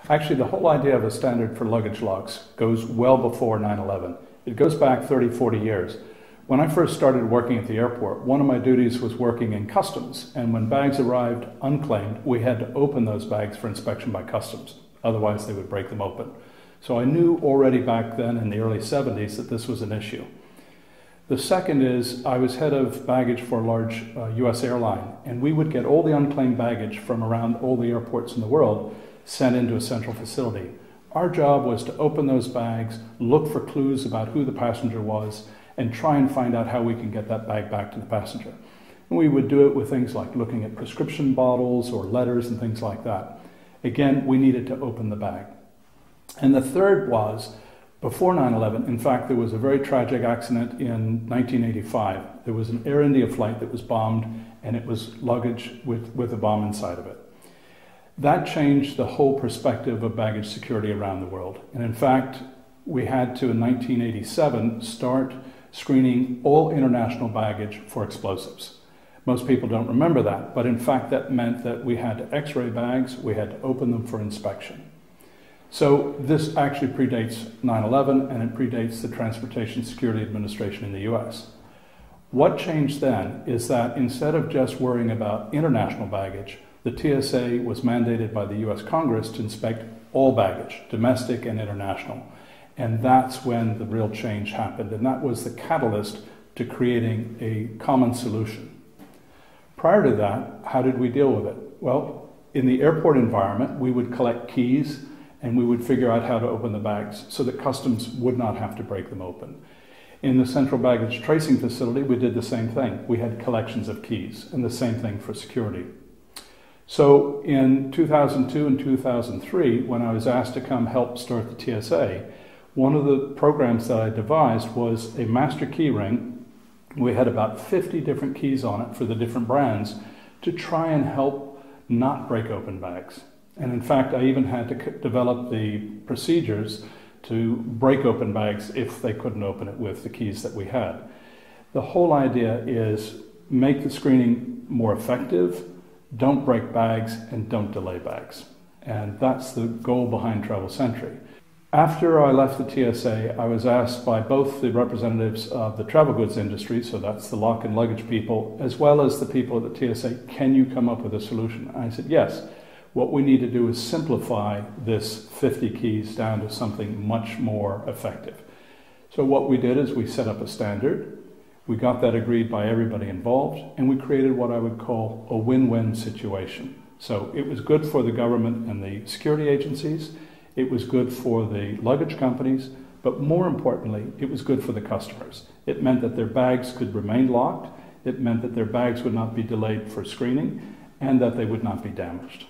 Actually, the whole idea of a standard for luggage locks goes well before 9/11. It goes back 30, 40 years. When I first started working at the airport, one of my duties was working in customs, and when bags arrived unclaimed, we had to open those bags for inspection by customs. Otherwise, they would break them open. So I knew already back then in the early 70s that this was an issue. The second is I was head of baggage for a large US airline, and we would get all the unclaimed baggage from around all the airports in the world sent into a central facility. Our job was to open those bags, look for clues about who the passenger was, and try and find out how we can get that bag back to the passenger. And we would do it with things like looking at prescription bottles or letters and things like that. Again, we needed to open the bag. And the third was, before 9/11, in fact, there was a very tragic accident in 1985. There was an Air India flight that was bombed, and it was luggage with a bomb inside of it. That changed the whole perspective of baggage security around the world. And in fact, we had to, in 1987, start screening all international baggage for explosives. Most people don't remember that, but in fact that meant that we had to x-ray bags, we had to open them for inspection. So this actually predates 9/11, and it predates the Transportation Security Administration in the US. What changed then is that instead of just worrying about international baggage, the TSA was mandated by the US Congress to inspect all baggage, domestic and international. And that's when the real change happened, and that was the catalyst to creating a common solution. Prior to that, how did we deal with it? Well, in the airport environment, we would collect keys and we would figure out how to open the bags so that customs would not have to break them open. In the central baggage tracing facility, we did the same thing. We had collections of keys, and the same thing for security. So in 2002 and 2003, when I was asked to come help start the TSA, one of the programs that I devised was a master key ring. We had about 50 different keys on it for the different brands to try and help not break open bags. And in fact, I even had to develop the procedures to break open bags if they couldn't open it with the keys that we had. The whole idea is make the screening more effective, don't break bags, and don't delay bags. And that's the goal behind Travel Sentry. After I left the TSA, I was asked by both the representatives of the travel goods industry, so that's the lock and luggage people, as well as the people at the TSA, can you come up with a solution? And I said, yes. What we need to do is simplify this 50 keys down to something much more effective. So what we did is we set up a standard, we got that agreed by everybody involved, and we created what I would call a win-win situation. So it was good for the government and the security agencies, it was good for the luggage companies, but more importantly, it was good for the customers. It meant that their bags could remain locked, it meant that their bags would not be delayed for screening, and that they would not be damaged.